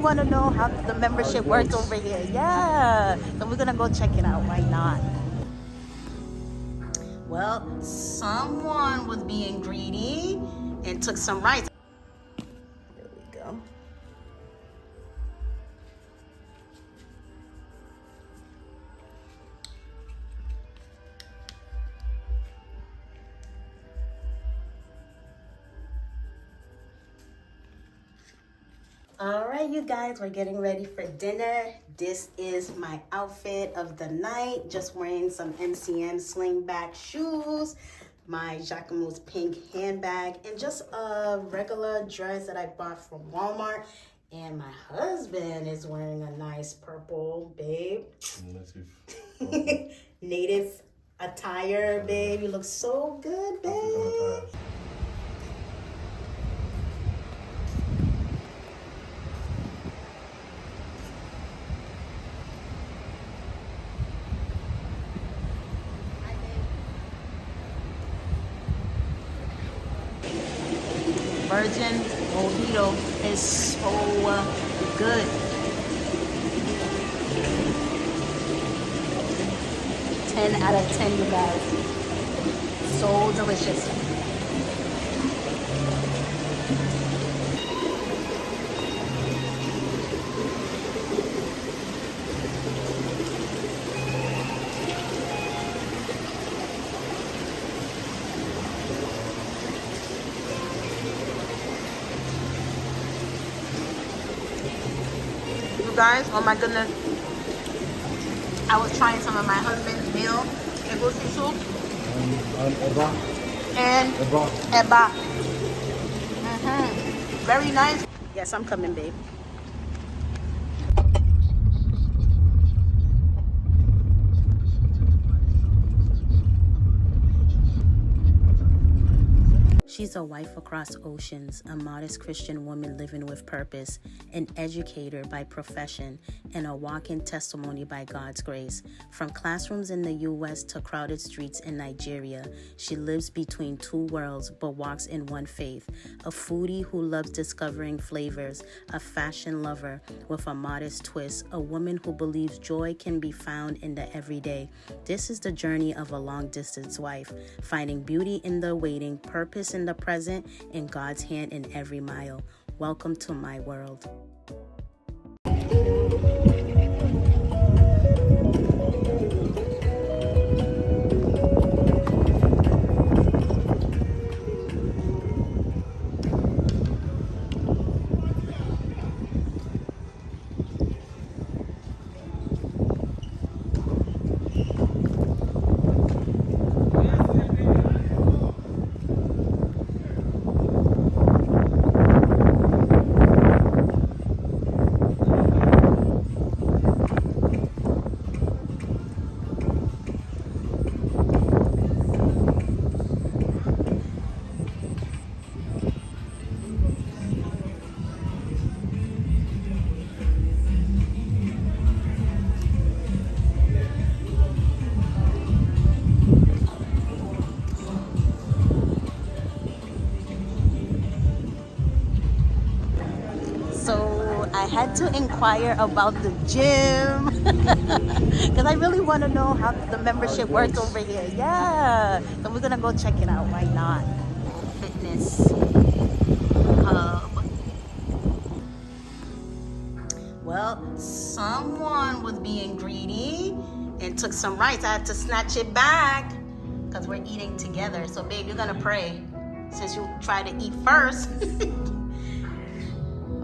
want to know how the membership works over here. Yeah. So we're going to go check it out. Why not? Well, someone was being greedy and took some rice. There we go. All right, you guys, we're getting ready for dinner. This is my outfit of the night. Just wearing some MCM slingback shoes, my Jacquemus pink handbag, and just a regular dress that I bought from Walmart. And my husband is wearing a nice purple, babe. Native attire, babe. You look so good, babe. Virgin mojito is so good. 10 out of 10, you guys. So delicious. Guys, oh my goodness, I was trying some of my husband's meal, egusi soup, and eba. Very nice. Yes, I'm coming, babe. She's a wife across oceans, a modest Christian woman living with purpose, an educator by profession, and a walking testimony by God's grace. From classrooms in the U.S. to crowded streets in Nigeria, she lives between two worlds but walks in one faith. A foodie who loves discovering flavors, a fashion lover with a modest twist, a woman who believes joy can be found in the everyday. This is the journey of a long-distance wife, finding beauty in the waiting, purpose in the present, and God's hand in every mile. Welcome to my world. I had to inquire about the gym because I really want to know how the membership works over here. Yeah, so we're gonna go check it out. Why not? Fitness hub. Well, someone was being greedy and took some rice. I had to snatch it back because we're eating together. So, babe, you're gonna pray since you tried to eat first.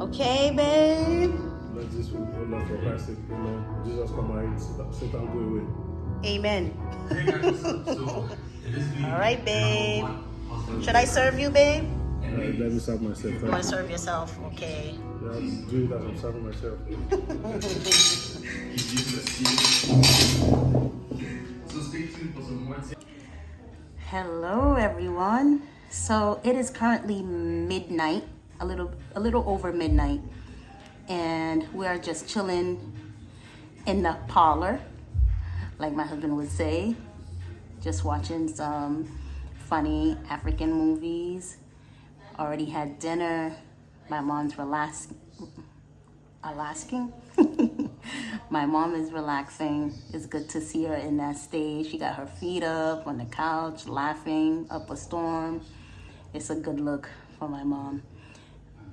Okay, babe. Let this will not for Christ, amen. Jesus come and eat, Satan go away. Amen. All right, babe. Should I serve you, babe? Let me serve myself. You want to serve yourself? Okay. Yeah, do it as I'm serving myself. Hello, everyone. So it is currently midnight. A little over midnight, and we are just chilling in the parlor, like my husband would say, just watching some funny African movies. Already had dinner. My mom's Alaskan. My mom is relaxing. It's good to see her in that stage. She got her feet up on the couch, laughing up a storm. It's a good look for my mom.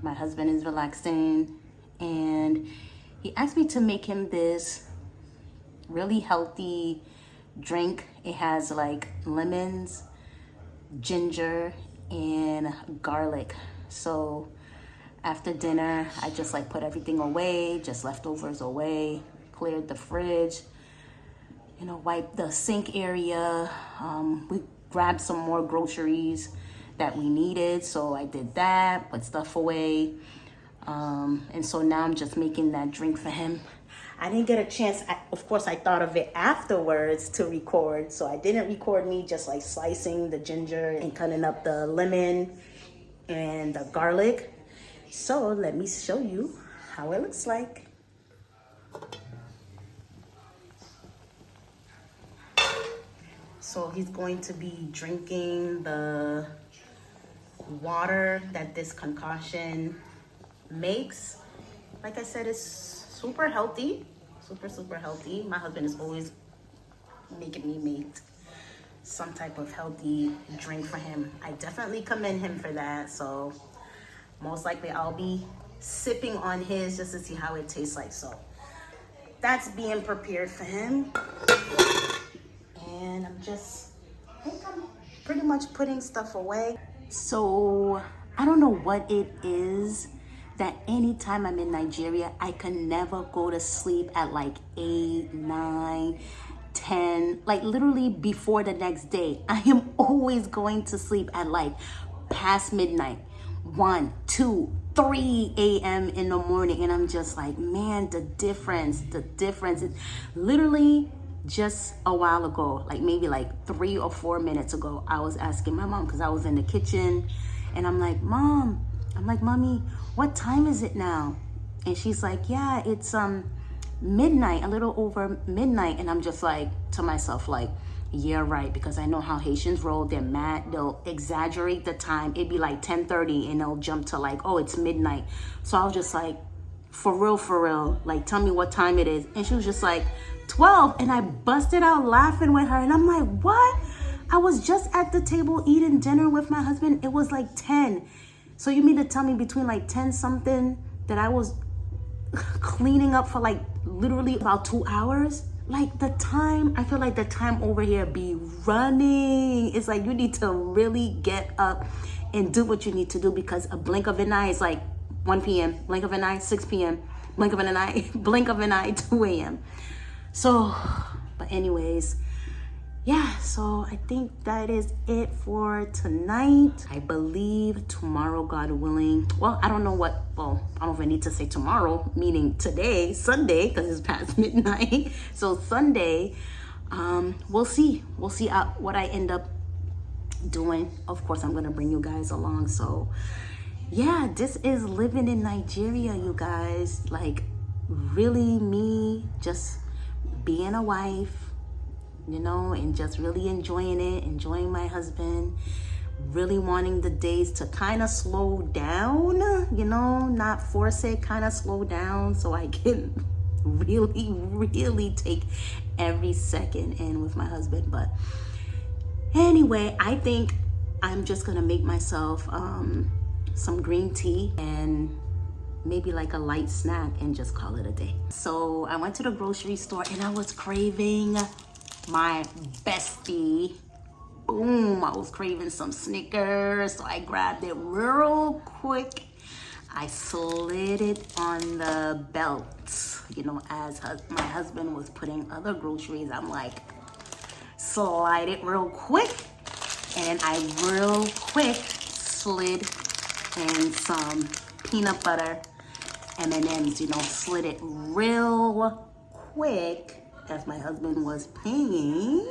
My husband is relaxing, and he asked me to make him this really healthy drink. It has like lemons, ginger, and garlic. So after dinner, I just like put everything away, just leftovers away, cleared the fridge, wiped the sink area. We grabbed some more groceries that we needed, so I did that, put stuff away. And so now I'm just making that drink for him. I didn't get a chance, of course I thought of it afterwards to record, so I didn't record me just like slicing the ginger and cutting up the lemon and the garlic. So let me show you how it looks like. So he's going to be drinking the water that this concoction makes. Like I said, it's super healthy, super healthy. My husband is always making me make some type of healthy drink for him. I definitely commend him for that. So most likely I'll be sipping on his just to see how it tastes like. So that's being prepared for him. And I think I'm pretty much putting stuff away. So I don't know what it is that anytime I'm in Nigeria, I can never go to sleep at like 8, 9, 10, like literally before the next day. I am always going to sleep at like past midnight. 1, 2, 3 a.m. in the morning, and I'm just like, man, the difference. It's literally just a while ago, like maybe like 3 or 4 minutes ago, I was asking my mom, because I was in the kitchen, and I'm like, Mommy, what time is it now? And she's like, yeah, it's midnight, a little over midnight. And I'm just like to myself, like, yeah, right, because I know how Haitians roll. They're mad. They'll exaggerate the time. It'd be like 10:30 and they'll jump to like, oh, it's midnight. So I was just like, for real, like, tell me what time it is. And she was just like, 12. And I busted out laughing with her. And I'm like, what? I was just at the table eating dinner with my husband. It was like 10. So you mean to tell me between like 10 something that I was cleaning up for like literally about 2 hours? Like the time, I feel like the time over here be running. It's like you need to really get up and do what you need to do, because a blink of an eye is like 1 p.m., blink of an eye, 6 p.m., blink of an eye, blink of an eye, 2 a.m. So, but anyways, yeah, so I think that is it for tonight. I believe tomorrow, God willing, well, I don't know if I need to say tomorrow, meaning today, Sunday, because it's past midnight. So Sunday, we'll see what I end up doing. Of course, I'm going to bring you guys along. So yeah, this is living in Nigeria, you guys. Like, really me just being a wife, and just really enjoying it, enjoying my husband, really wanting the days to kind of slow down, not force it, kind of slow down so I can really take every second in with my husband. But anyway, I think I'm just gonna make myself some green tea and maybe like a light snack and just call it a day. So I went to the grocery store and I was craving my bestie. Boom, I was craving some Snickers, so I grabbed it real quick. I slid it on the belt, as my husband was putting other groceries. I'm like, slide it real quick, and I real quick slid in some peanut butter M&Ms, slid it real quick as my husband was paying.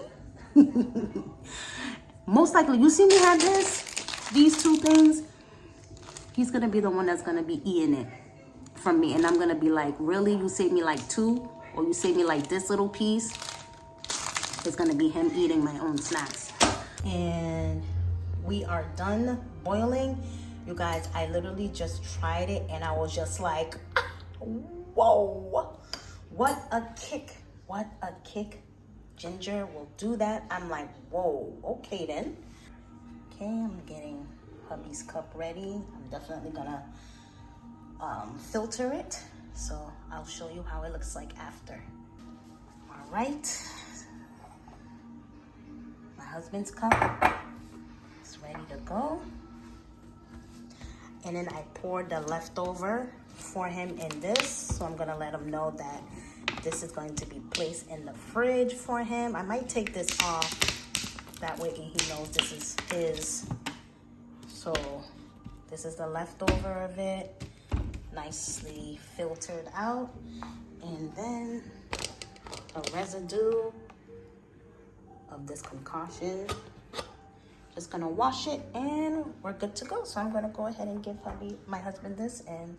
Most likely, you see me have these two things, he's gonna be the one that's gonna be eating it from me, and I'm gonna be like, really, you saved me like 2, or you saved me like this little piece? It's gonna be him eating my own snacks. And we are done boiling. You guys, I literally just tried it and I was just like, whoa. What a kick. What a kick. Ginger will do that. I'm like, whoa, okay then. Okay, I'm getting hubby's cup ready. I'm definitely gonna filter it. So I'll show you how it looks like after. All right. My husband's cup is ready to go. And then I poured the leftover for him in this. So I'm gonna let him know that this is going to be placed in the fridge for him. I might take this off. That way he knows this is his. So this is the leftover of it. Nicely filtered out. And then a residue of this concoction. Just gonna wash it and we're good to go. So I'm gonna go ahead and give my husband this, and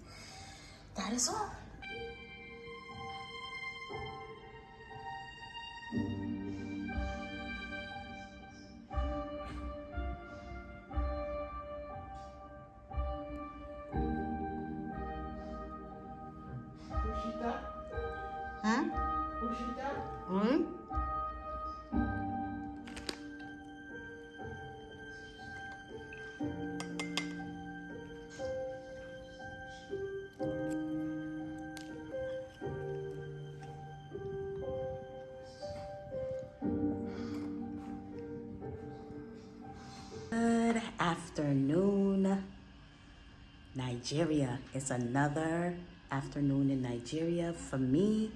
that is all. Good afternoon, Nigeria. It's another afternoon in Nigeria. For me,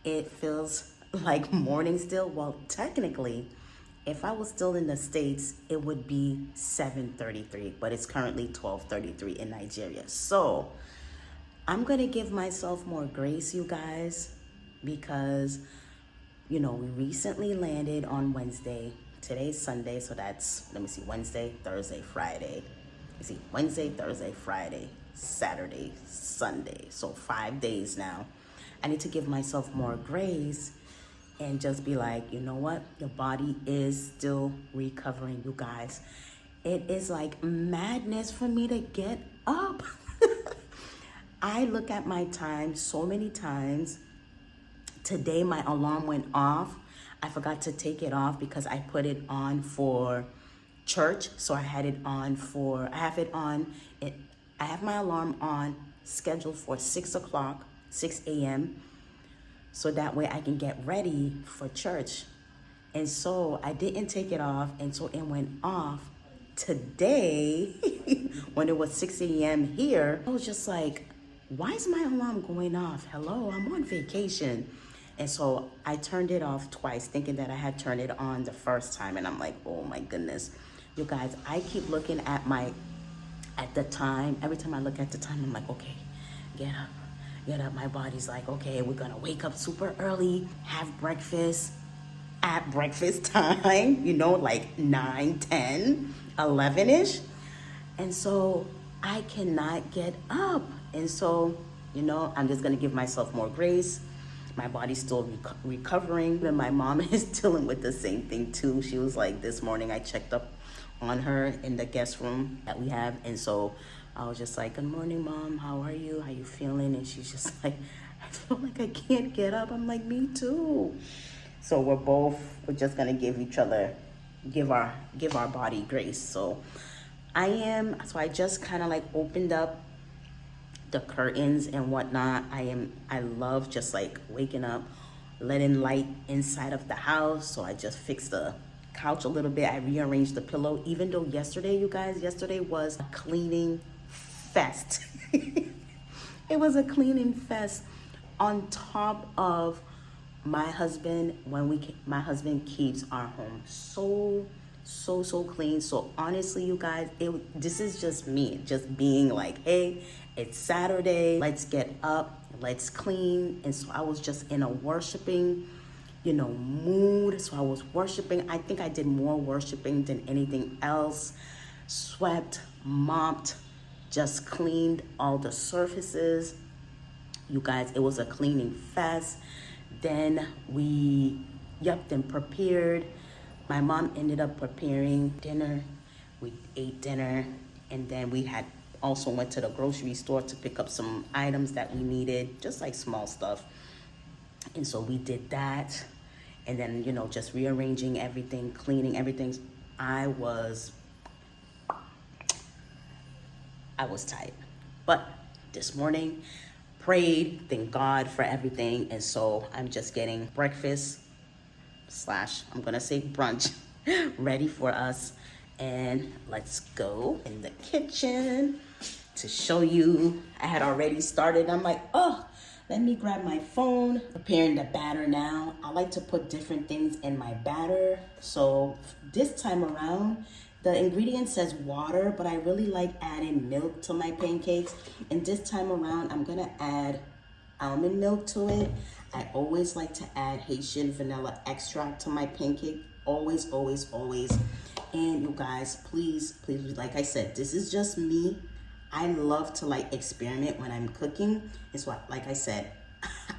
it feels like morning still. Well, technically, if I was still in the States, it would be 7:33, but it's currently 12:33 in Nigeria. So I'm gonna give myself more grace, you guys, because, we recently landed on Wednesday. Today's Sunday, so that's, let me see, Wednesday, Thursday, Friday. Wednesday, Thursday, Friday, Saturday, Sunday. So 5 days now. I need to give myself more grace and just be like, you know what? Your body is still recovering, you guys. It is like madness for me to get up. I look at my time so many times. Today, my alarm went off. I forgot to take it off because I put it on for church. So I have my alarm on scheduled for 6 o'clock, 6 a.m. So that way I can get ready for church. And so I didn't take it off, and so it went off today when it was 6 a.m. here. I was just like, why is my alarm going off? Hello, I'm on vacation. And so I turned it off twice, thinking that I had turned it on the first time. And I'm like, oh my goodness. You guys, I keep looking at the time. Every time I look at the time, I'm like, okay, get up. My body's like, okay, we're gonna wake up super early, have breakfast at breakfast time, like 9, 10, 11-ish. And so I cannot get up. And so, I'm just gonna give myself more grace. My body's still recovering. And my mom is dealing with the same thing too. She was like, this morning I checked up on her in the guest room that we have. And so I was just like, good morning, Mom. How are you? How you feeling? And she's just like, I feel like I can't get up. I'm like, me too. So we're just gonna give our body grace. So I just kind of like opened up the curtains and whatnot. I love just like waking up, letting light inside of the house. So I just fixed the couch a little bit. I rearranged the pillow, even though yesterday was a cleaning fest. It was a cleaning fest on top of my husband. My husband keeps our home so clean. So honestly, you guys, this is just me just being like, hey, it's Saturday, let's get up, let's clean. And so I was just in a worshiping mood. So I was worshiping. I think I did more worshiping than anything else. Swept, mopped, just cleaned all the surfaces. You guys, it was a cleaning fest. Then we prepared. My mom ended up preparing dinner. We ate dinner, and then we had also went to the grocery store to pick up some items that we needed, just like small stuff. And so we did that. And then, you know, just rearranging everything, cleaning everything. I was tired. But this morning, prayed, thank God for everything. And so I'm just getting breakfast / I'm gonna say brunch ready for us. And let's go in the kitchen to show you. I had already started. I'm like, oh, let me grab my phone. Preparing the batter now. I like to put different things in my batter. So this time around, the ingredient says water, but I really like adding milk to my pancakes. And this time around, I'm gonna add almond milk to it. I always like to add Haitian vanilla extract to my pancake. Always, always, always. And you guys, please, please, like I said, this is just me. I love to like experiment when I'm cooking. It's what, like I said,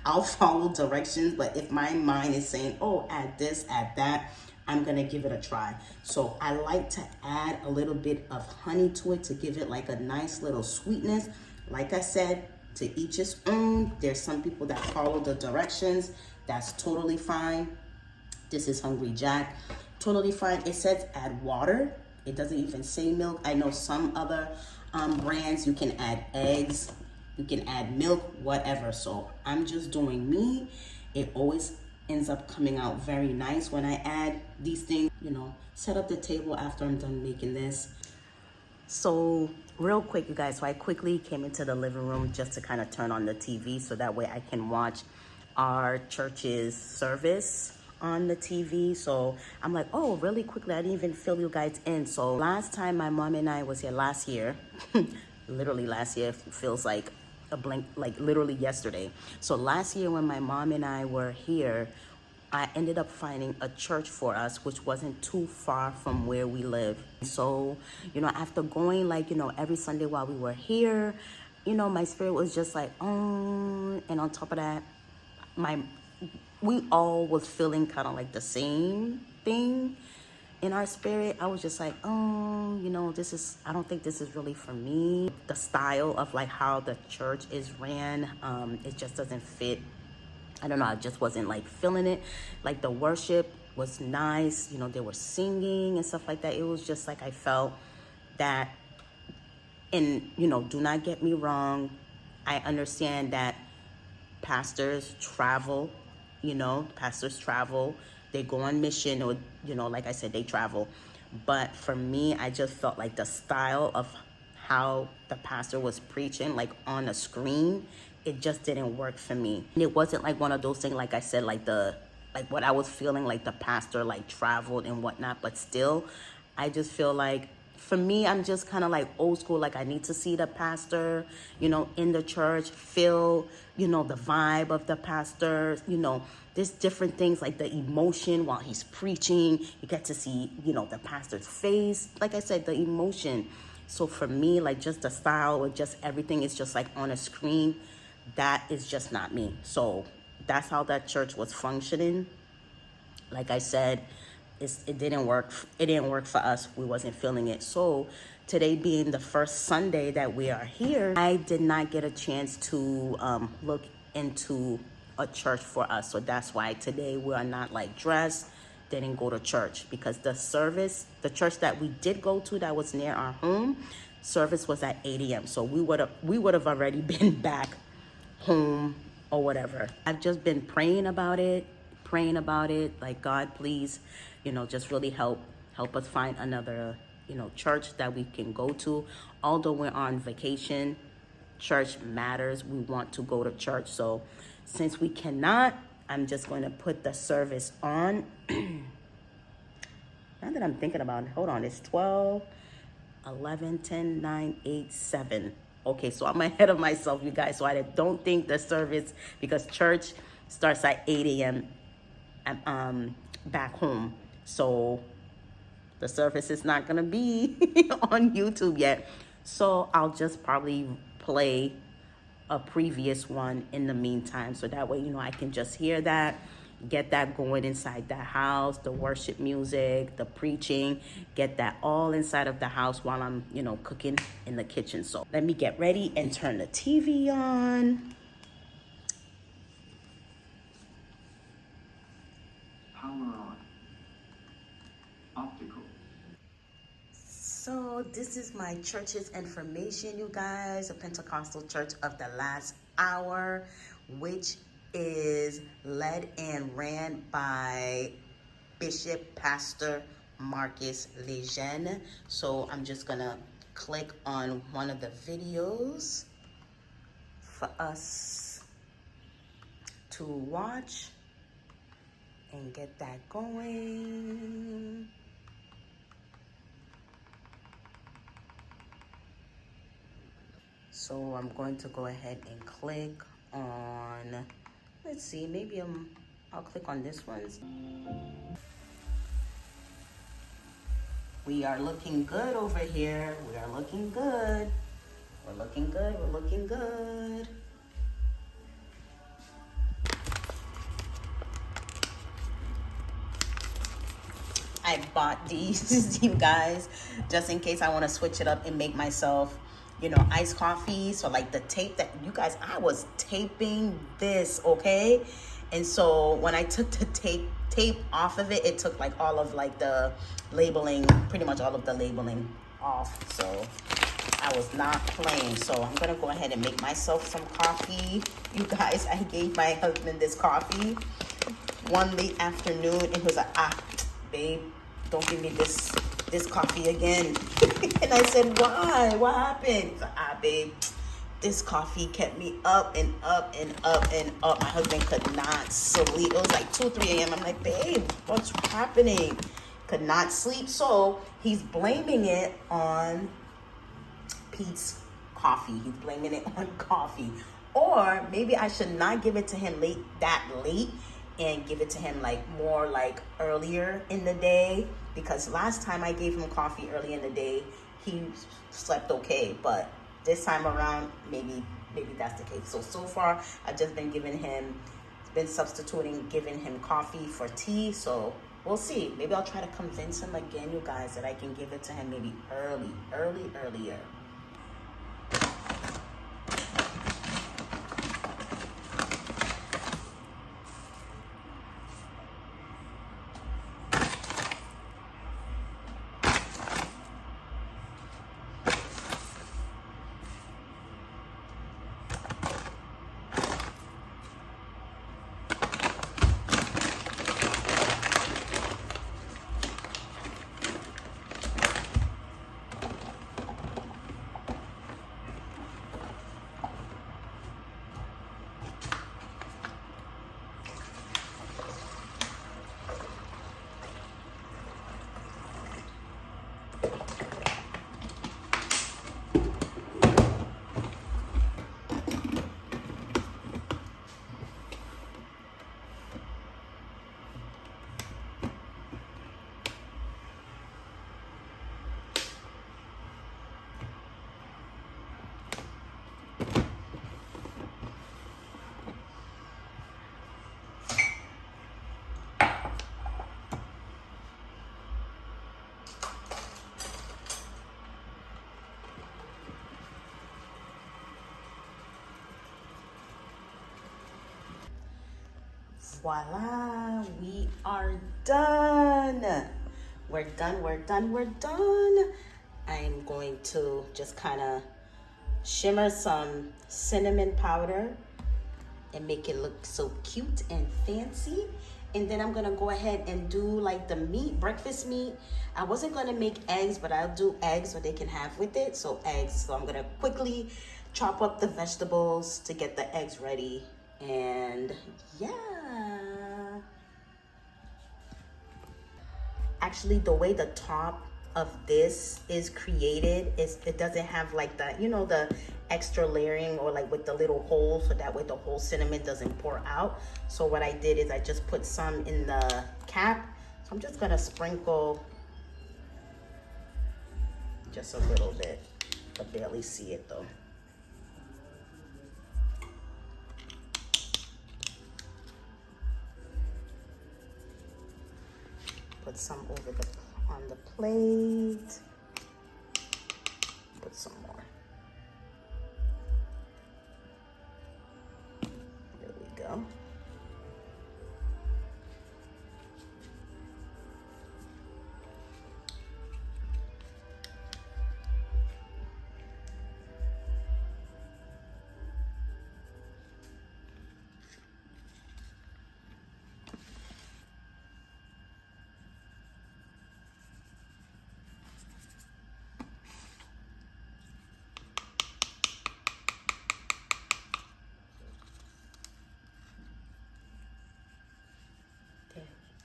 I'll follow directions, but if my mind is saying, oh, add this, add that, I'm gonna give it a try. So I like to add a little bit of honey to it to give it like a nice little sweetness. Like I said, to each his own. There's some people that follow the directions. That's totally fine. This is Hungry Jack. Totally fine. It says add water. It doesn't even say milk. I know some other brands, you can add eggs, you can add milk, whatever. So I'm just doing me. It always ends up coming out very nice when I add these things. You know, set up the table after I'm done making this. So real quick, you guys, so I quickly came into the living room just to kind of turn on the TV so that way I can watch our church's service on the TV. So I'm like, oh, really quickly, I didn't even fill you guys in. So last time my mom and I was here last year, literally last year, feels like a blink, like literally yesterday. So last year when my mom and I were here, I ended up finding a church for us, which wasn't too far from where we live. So, you know, after going like, you know, every Sunday while we were here, you know, my spirit was just like, oh, and on top of that, we all was feeling kind of like the same thing in our spirit. I was just like, oh, you know, I don't think this is really for me. The style of like how the church is ran, it just doesn't fit. I don't know, I just wasn't like feeling it. Like the worship was nice, you know, they were singing and stuff like that. It was just like I felt that, and you know, do not get me wrong, I understand that pastors travel, you know, they go on mission, or, you know, like I said, they travel. But for me, I just felt like the style of how the pastor was preaching, like on a screen, it just didn't work for me. And it wasn't like one of those things, like I said, like what I was feeling like the pastor like traveled and whatnot, but still, I just feel like, for me, I'm just kind of like old school. Like I need to see the pastor, you know, in the church, feel, you know, the vibe of the pastor, you know, there's different things like the emotion while he's preaching. You get to see, you know, the pastor's face. Like I said, the emotion. So for me, like just the style or just everything is just like on a screen. That is just not me. So that's how that church was functioning. Like I said, it didn't work. It didn't work for us. We wasn't feeling it. So today being the first Sunday that we are here, I did not get a chance to look into a church for us. So that's why today we are not like dressed, didn't go to church, because the church that we did go to that was near our home, service was at 8 a.m. So we would have already been back home or whatever. I've just been praying about it, like, God, please, you know, just really help us find another, you know, church that we can go to. Although we're on vacation, church matters. We want to go to church. So since we cannot, I'm just going to put the service on. Now that I'm thinking about it, hold on, it's 12, 11, 10, 9, 8, 7. Okay, so I'm ahead of myself, you guys. So I don't think the service, because church starts at 8 a.m. Back home. So the service is not gonna be on YouTube yet. So I'll just probably play a previous one in the meantime. So that way, you know, I can just hear that, get that going inside the house, the worship music, the preaching, get that all inside of the house while I'm, you know, cooking in the kitchen. So let me get ready and turn the TV on. Power on. Optical. So this is my church's information, you guys. A Pentecostal Church of the Last Hour, which is led and ran by Bishop Pastor Marcus Lejeune. So I'm just gonna click on one of the videos for us to watch and get that going. So I'm going to go ahead and click on, let's see, maybe I'll click on this one. We are looking good over here. We are looking good. We're looking good. We're looking good. I bought these, you guys, just in case I want to switch it up and make myself, you know, iced coffee. So like the tape that, you guys, I was taping this, okay? And so when I took the tape off of it, it took like all of like the labeling, pretty much all of the labeling off. So I was not playing. So I'm gonna go ahead and make myself some coffee. You guys, I gave my husband this coffee one late afternoon, and he was like, babe, don't give me this coffee again. And I said, why? What happened? He's like, babe, this coffee kept me up and up and up and up. My husband could not sleep. It was like 2, 3 a.m. I'm like, babe, what's happening? Could not sleep. So he's blaming it on Pete's coffee. He's blaming it on coffee. Or maybe I should not give it to him that late and give it to him like more like earlier in the day, because last time I gave him coffee early in the day, he slept okay, but this time around maybe that's the case. So far I've just been substituting giving him coffee for tea. So we'll see. Maybe I'll try to convince him again, you guys, that I can give it to him maybe earlier. Voila, we are done. We're done. I'm going to just kind of shimmer some cinnamon powder and make it look so cute and fancy. And then I'm gonna go ahead and do like the meat, breakfast meat. I wasn't gonna make eggs, but I'll do eggs so they can have with it. So eggs, so I'm gonna quickly chop up the vegetables to get the eggs ready. And yeah. Actually, the way the top of this is created is it doesn't have like the, you know, the extra layering or like with the little holes, so that way the whole cinnamon doesn't pour out. So what I did is I just put some in the cap. So I'm just gonna sprinkle just a little bit. I can barely see it though. put some over on the plate. Put some more. There we go.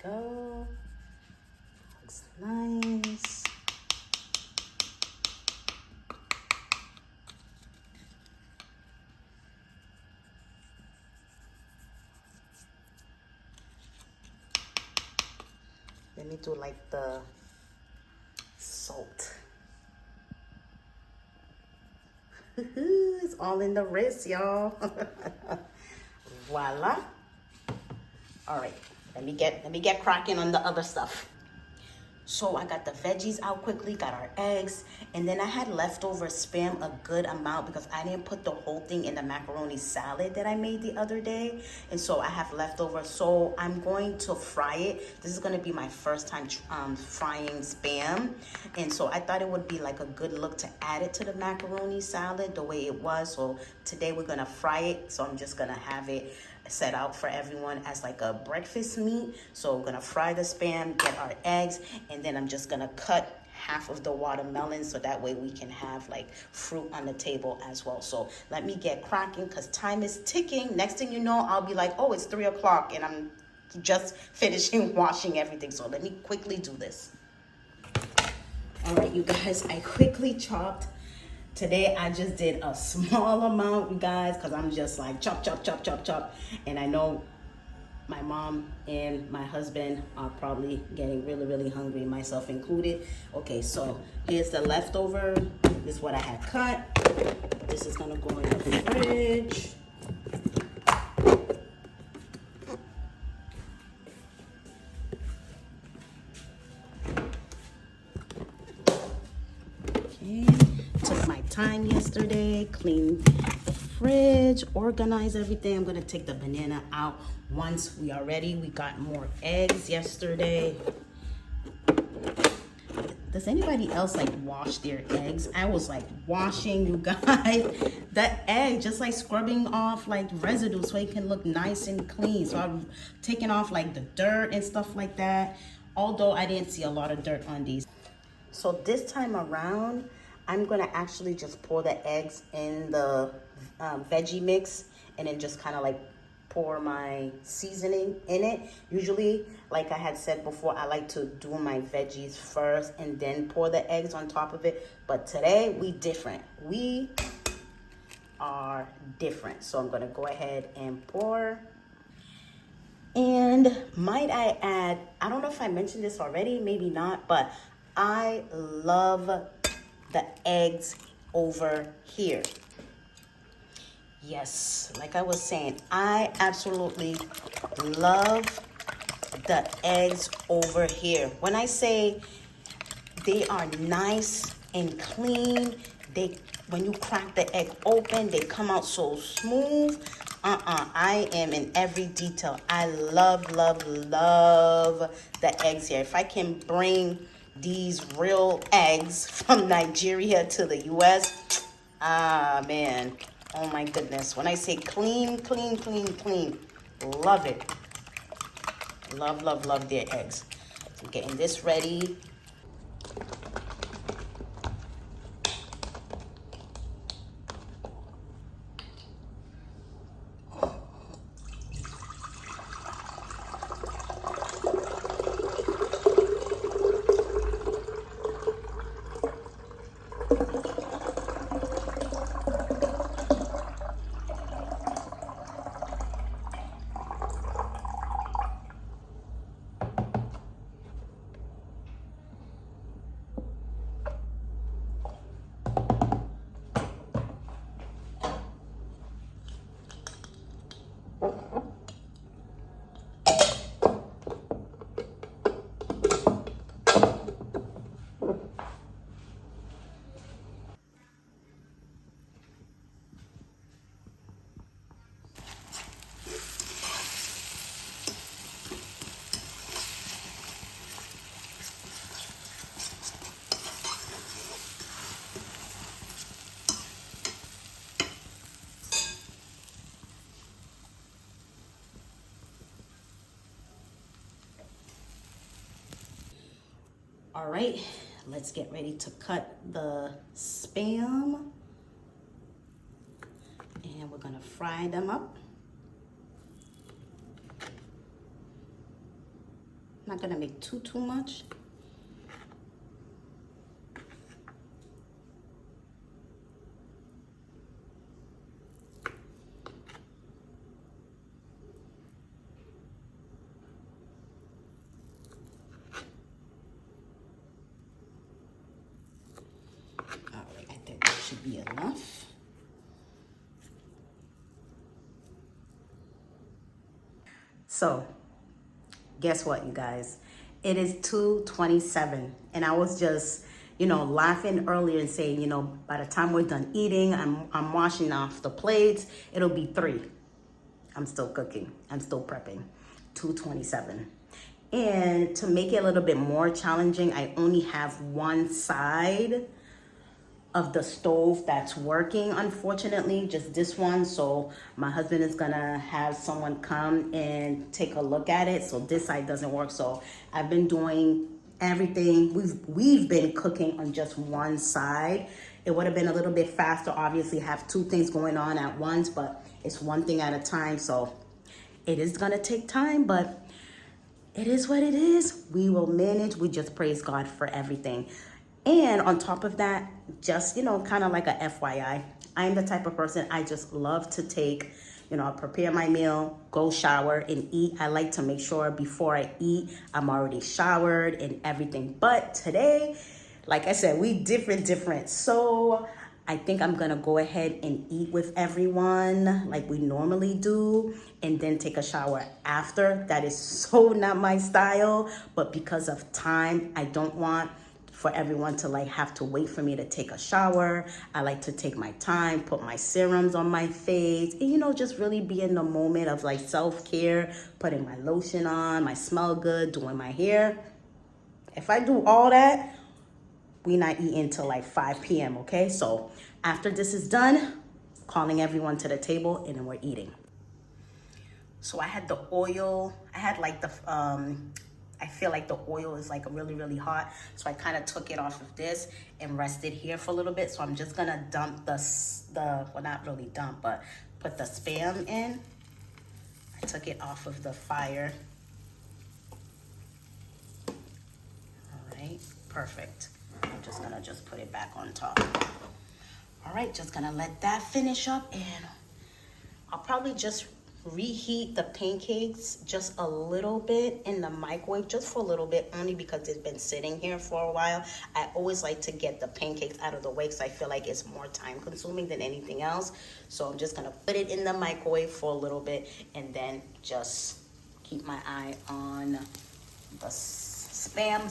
Go. Looks nice. Let me do like the salt. It's all in the wrist, y'all. Voila. All right. Let me get cracking on the other stuff. So I got the veggies out quickly, got our eggs, and then I had leftover Spam, a good amount, because I didn't put the whole thing in the macaroni salad that I made the other day. And so I have leftover, so I'm going to fry it. This is gonna be my first time frying Spam. And so I thought it would be like a good look to add it to the macaroni salad the way it was. So today we're gonna fry it. So I'm just gonna have it set out for everyone as like a breakfast meat. So we're gonna fry the Spam, get our eggs, and then I'm just gonna cut half of the watermelon so that way we can have like fruit on the table as well. So let me get cracking because time is ticking. Next thing you know, I'll be like, oh, it's 3 o'clock and I'm just finishing washing everything. So let me quickly do this. All right, you guys, I quickly chopped. Today, I just did a small amount, you guys, because I'm just like chop, chop, chop, chop, chop. And I know my mom and my husband are probably getting really, really hungry, myself included. Okay, so here's the leftover. This is what I had cut. This is gonna go in the fridge. Okay. Took my time yesterday, cleaned the fridge, organized everything. I'm gonna take the banana out once we are ready. We got more eggs yesterday. Does anybody else like wash their eggs? I was like washing, you guys, the egg, just like scrubbing off like residue so it can look nice and clean. So I'm taking off like the dirt and stuff like that. Although I didn't see a lot of dirt on these. So this time around, I'm gonna actually just pour the eggs in the veggie mix and then just kind of like pour my seasoning in it. Usually, like I had said before, I like to do my veggies first and then pour the eggs on top of it. But today, we different. We are different. So I'm gonna go ahead and pour. And might I add, I don't know if I mentioned this already, maybe not, but I love the eggs over here. Yes, like I was saying, I absolutely love the eggs over here. When I say they are nice and clean, when you crack the egg open, they come out so smooth. I am in every detail. I love, love, love the eggs here. If I can bring these real eggs from Nigeria to the US, man, oh my goodness. When I say clean, clean, clean, clean, love it. Love, love, love their eggs. So getting this ready. All right, let's get ready to cut the Spam. And we're gonna fry them up. Not gonna make too much. All right, I think that should be enough. So, guess what, you guys? It is 2:27, and I was just, laughing earlier and saying, by the time we're done eating, I'm washing off the plates. It'll be 3. I'm still cooking. I'm still prepping. 2:27. And to make it a little bit more challenging, I only have one side of the stove that's working, unfortunately, just this one. So my husband is gonna have someone come and take a look at it. So this side doesn't work. So I've been doing everything. We've been cooking on just one side. It would have been a little bit faster, obviously have 2 things going on at once, but it's one thing at a time. So it is gonna take time, but it is what it is. We will manage. We just praise God for everything. And on top of that, just, kind of like a FYI, I'm the type of person, I just love to take, prepare my meal, go shower and eat. I like to make sure before I eat, I'm already showered and everything. But today, like I said, we different. So I think I'm gonna go ahead and eat with everyone like we normally do and then take a shower after. That is so not my style, but because of time, I don't want for everyone to have to wait for me to take a shower. I like to take my time, put my serums on my face, and just really be in the moment of self-care, putting my lotion on, my smell good, doing my hair. If I do all that, we not eating till 5 p.m., okay? So after this is done, calling everyone to the table and then we're eating. So I had the oil, I feel like the oil is really, really hot. So I kind of took it off of this and rested here for a little bit. So I'm just gonna dump well, not really dump, but put the Spam in. I took it off of the fire. All right, perfect. I'm just gonna put it back on top. All right, just gonna let that finish up, and I'll probably just reheat the pancakes just a little bit in the microwave, just for a little bit, only because it's been sitting here for a while. I always like to get the pancakes out of the way because I feel like it's more time consuming than anything else. So I'm just gonna put it in the microwave for a little bit and just keep my eye on the Spam.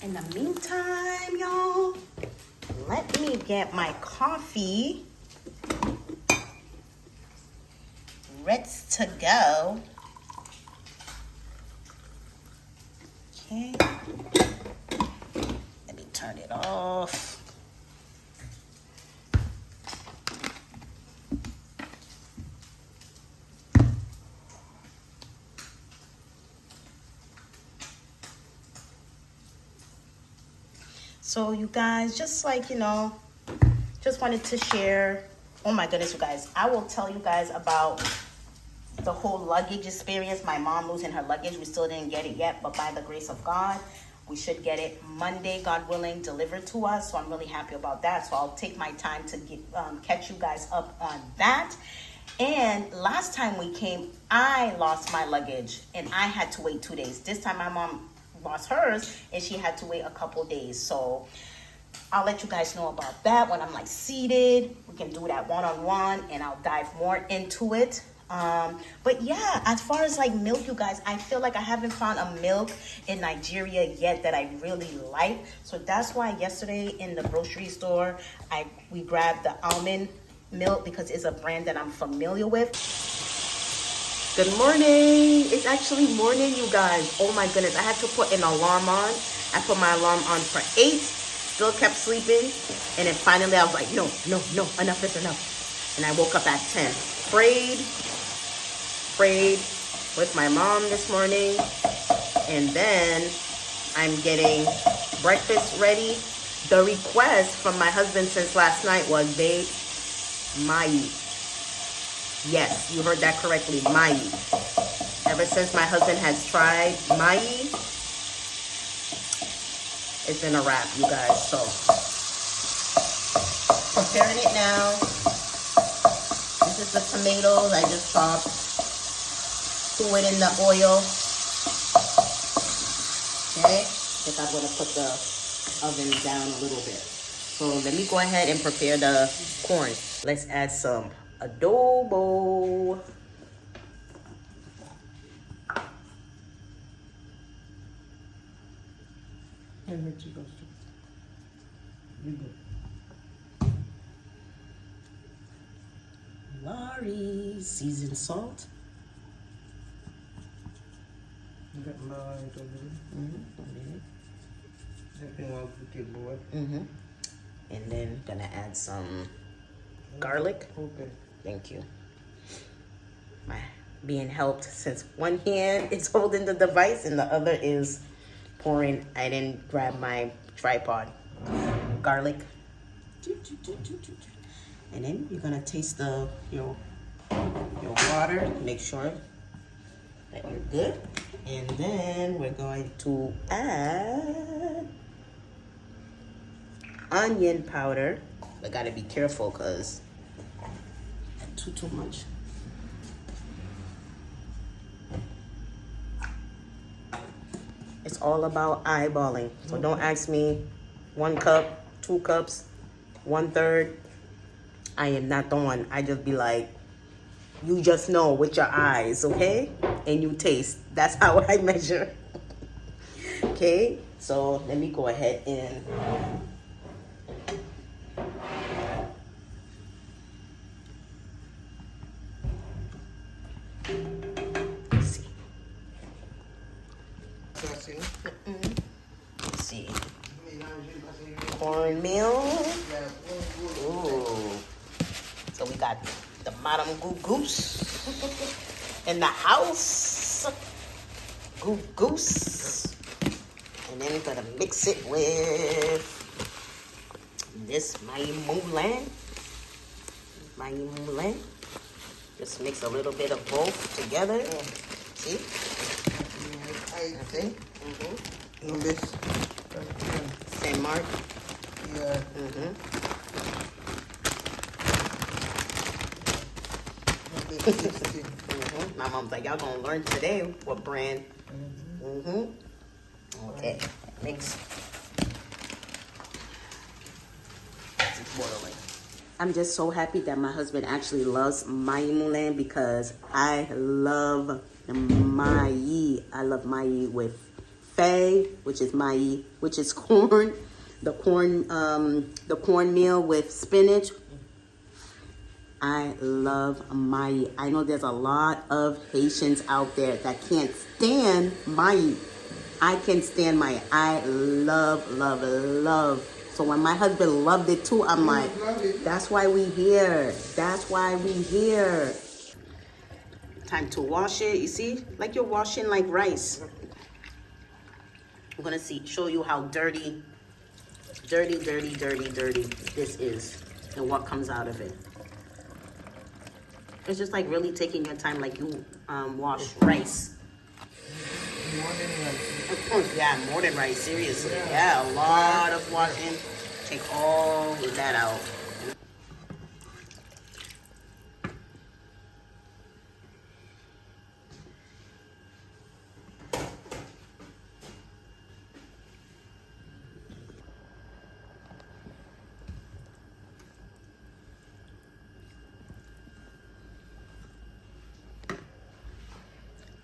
In the meantime, y'all, let me get my coffee ready to go. Okay, let me turn it off. So you guys, just wanted to share. Oh my goodness, you guys, I will tell you guys about the whole luggage experience. My mom losing her luggage. We still didn't get it yet, but by the grace of God, we should get it Monday, God willing, delivered to us. So I'm really happy about that. So I'll take my time to catch you guys up on that. And last time we came, I lost my luggage and I had to wait 2 days. This time my mom lost hers and she had to wait a couple days. So I'll let you guys know about that when I'm like seated. We can do that one-on-one and I'll dive more into it. But yeah, as far as like milk, you guys, I feel like I haven't found a milk in Nigeria yet that I really like. So that's why yesterday in the grocery store, we grabbed the almond milk because it's a brand that I'm familiar with. Good morning. It's actually morning, you guys. Oh my goodness, I had to put an alarm on. I put my alarm on for 8, still kept sleeping. And then finally I was like, no, enough is enough. And I woke up at 10. Prayed with my mom this morning, and then I'm getting breakfast ready. The request from my husband since last night was mayi. Yes, you heard that correctly, mayi. Ever since my husband has tried mayi, it's been a wrap, you guys. So preparing it now. This is the tomatoes I just chopped. Throw it in the oil. Okay, I think I'm gonna put the oven down a little bit. So let me go ahead and prepare the corn. Let's add some adobo. Lari, seasoned salt. And then gonna add some garlic. Okay. Thank you. My being helped since one hand is holding the device and the other is pouring. I didn't grab my tripod. Garlic. And then you're gonna taste your water. Make sure that you're good. And then we're going to add onion powder. I gotta be careful because too much. It's all about eyeballing. So don't ask me 1 cup, 2 cups, 1/3. I am not the one. I just be like, you just know with your eyes, okay? And you taste. That's how I measure. Okay, so let me go ahead and let's see. Cornmeal. Ooh. So we got the Madam Goose in the house. Goose. And then we're gonna mix it with this moulen. Just mix a little bit of both together. See? Okay. Same mark. Yeah. My mom's like, y'all gonna learn today what brand. Okay, mix. It's boiling. I'm just so happy that my husband actually loves moulen because I love mayi. I love mayi with fei, which is mayi, which is corn. The cornmeal with spinach. I love mayi. I know there's a lot of Haitians out there that can't stand mayi. I can stand mayi. I love. So when my husband loved it too, I'm like, that's why we here. Time to wash it. You see, like you're washing like rice. I'm gonna show you how dirty this is and what comes out of it. It's just like really taking your time, like you wash rice. Yeah, more than rice, seriously. Yeah, a lot of washing. Take all of that out.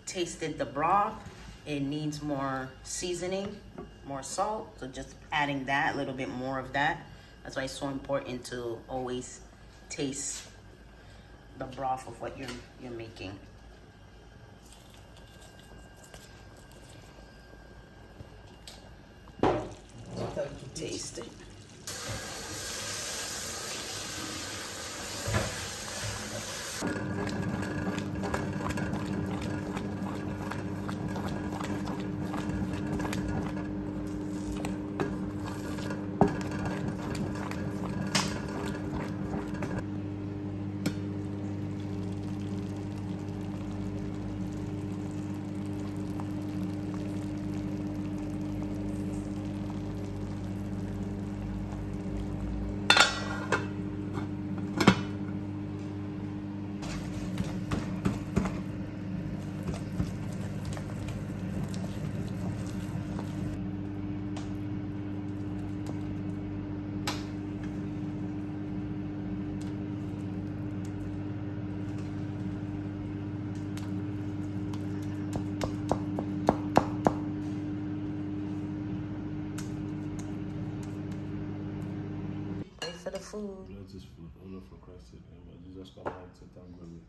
tasted the broth. It needs more seasoning, more salt. So just adding that, a little bit more of that. That's why it's so important to always taste the broth of what you're making. Taste it. For the food. Bless this food, O Lord, for Christ's sake. Amen. Jesus, come and set and glory.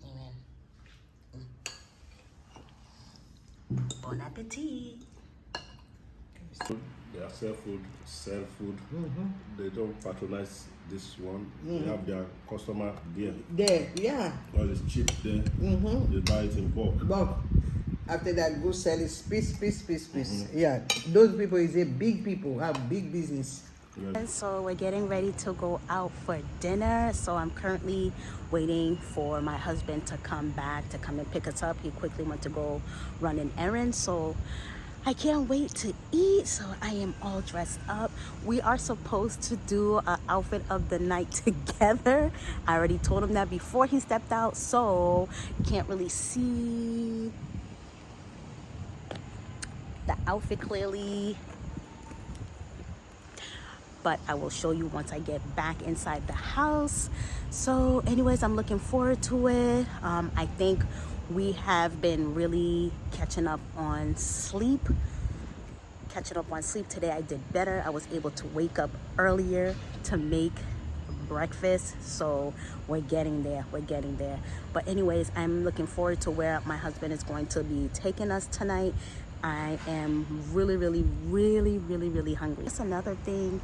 Amen. Bon appetit. They are sell food. They don't patronize this one. They have their customer there. There, yeah. All is cheap there. They buy it in bulk. But after that, go sell it piece. Yeah, those people is a big people, have big business. And so we're getting ready to go out for dinner. So I'm currently waiting for my husband to come back, to come and pick us up. He quickly went to go run an errand. So I can't wait to eat. So I am all dressed up. We are supposed to do an outfit of the night together. I already told him that before he stepped out. So you can't really see the outfit clearly, but I will show you once I get back inside the house. So anyways, I'm looking forward to it. I think we have been really catching up on sleep. Today I did better. I was able to wake up earlier to make breakfast. So we're getting there. But anyways, I'm looking forward to where my husband is going to be taking us tonight. I am really hungry. That's another thing.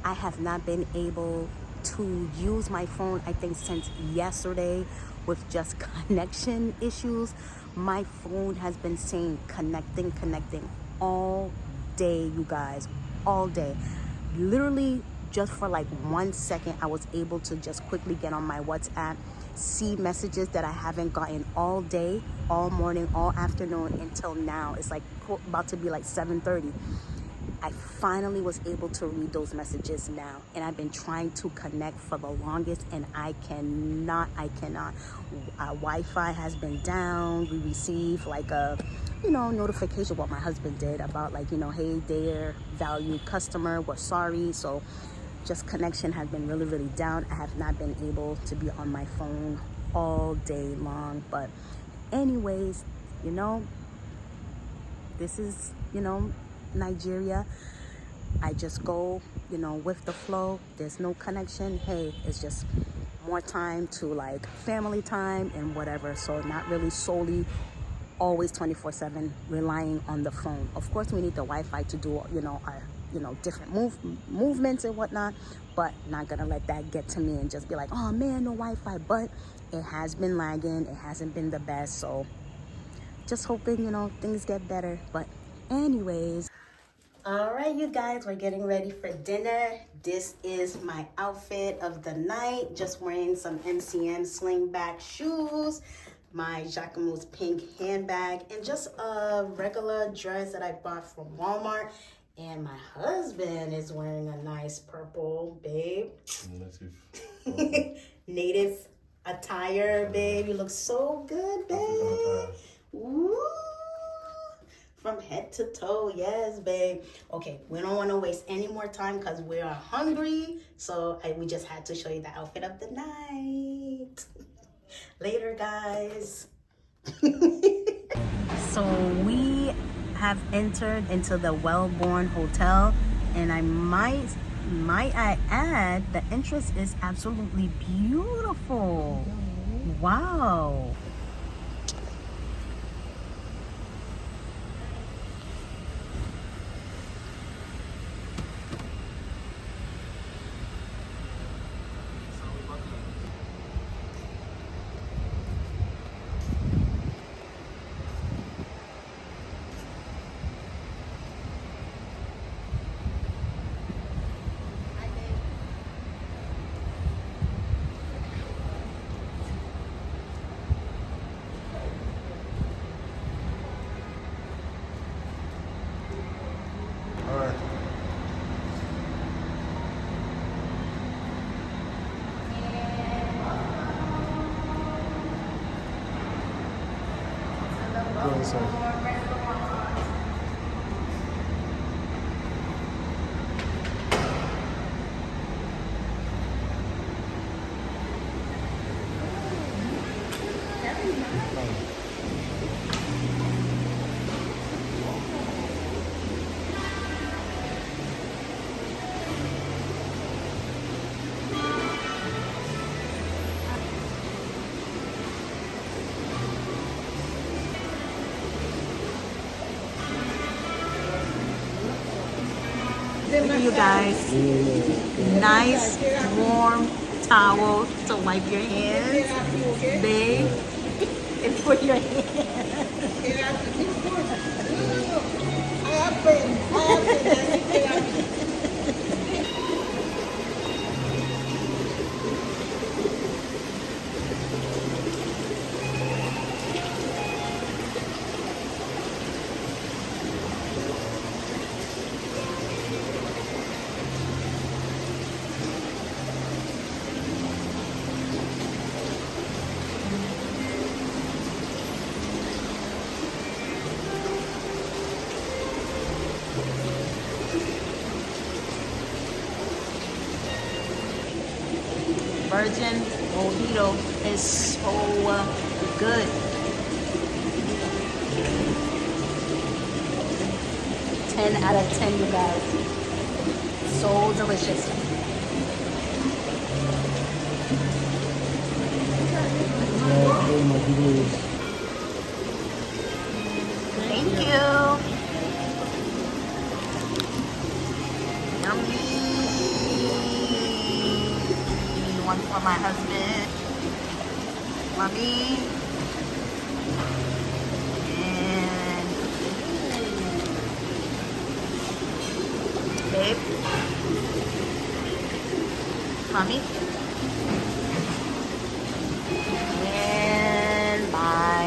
I have not been able to use my phone, I think, since yesterday with just connection issues. My phone has been saying connecting all day, you guys, all day. Literally just for like 1 second, I was able to just quickly get on my WhatsApp, see messages that I haven't gotten all day, all morning, all afternoon until now. It's like about to be like 7:30. I finally was able to read those messages now, and I've been trying to connect for the longest, and I cannot. Wi-Fi has been down. We received like a notification what my husband did about like, hey there, valued customer, we're sorry. So just connection has been really down. I have not been able to be on my phone all day long. But anyways, this is Nigeria. I just go with the flow. There's no connection. Hey, it's just more time to like family time and whatever. So not really solely always 24/7 relying on the phone. Of course we need the Wi-Fi to do our different movements and whatnot, but not gonna let that get to me and just be like, oh man, no Wi-Fi. But it has been lagging. It hasn't been the best. So just hoping things get better. But anyways, all right, you guys, we're getting ready for dinner. This is my outfit of the night. Just wearing some MCM slingback shoes, my Jacquemus pink handbag, and just a regular dress that I bought from Walmart. And my husband is wearing a nice purple, babe. Native attire, babe. You look so good, babe. Woo! From head to toe, yes, babe. Okay, we don't want to waste any more time because we are hungry. So we just had to show you the outfit of the night. Later, guys. So we have entered into the Wellborn Hotel, and I add, the entrance is absolutely beautiful. Wow. All right. Go inside. Look at you guys. Nice warm towel to wipe your hands, babe, and put your hands. Virgin mojito is so good. 10 out of 10, you guys. So delicious. Thank you. Yummy. One for my husband, mommy, and babe, mommy, and my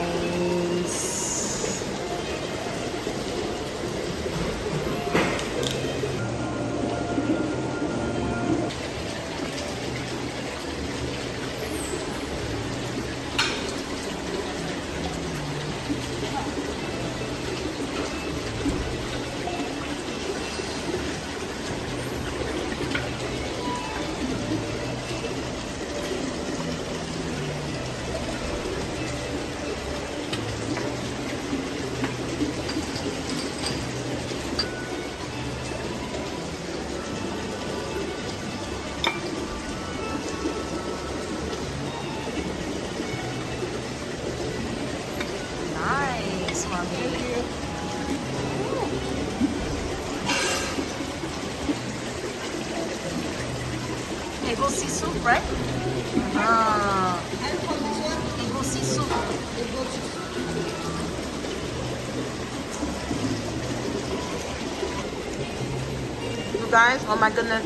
nice, mommy. Egusi soup, right? Egusi soup. You guys, oh my goodness.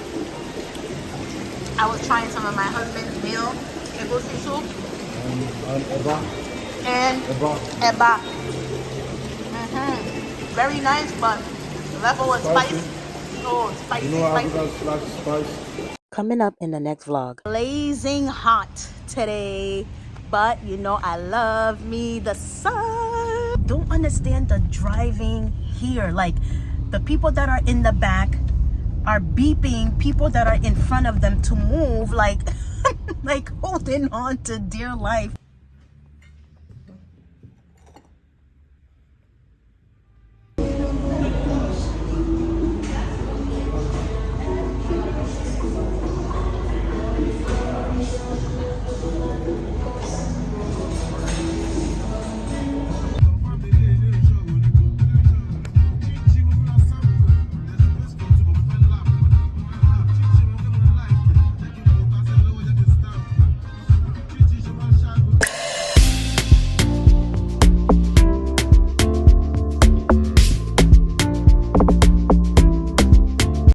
I was trying some of my husband's meal, egusi soup, and eba. Very nice, but the level was spicy. Oh, spicy, spicy. Coming up in the next vlog. Blazing hot today, but you know I love me the sun. Don't understand the driving here. Like the people that are in the back are beeping people that are in front of them to move, like like holding on to dear life.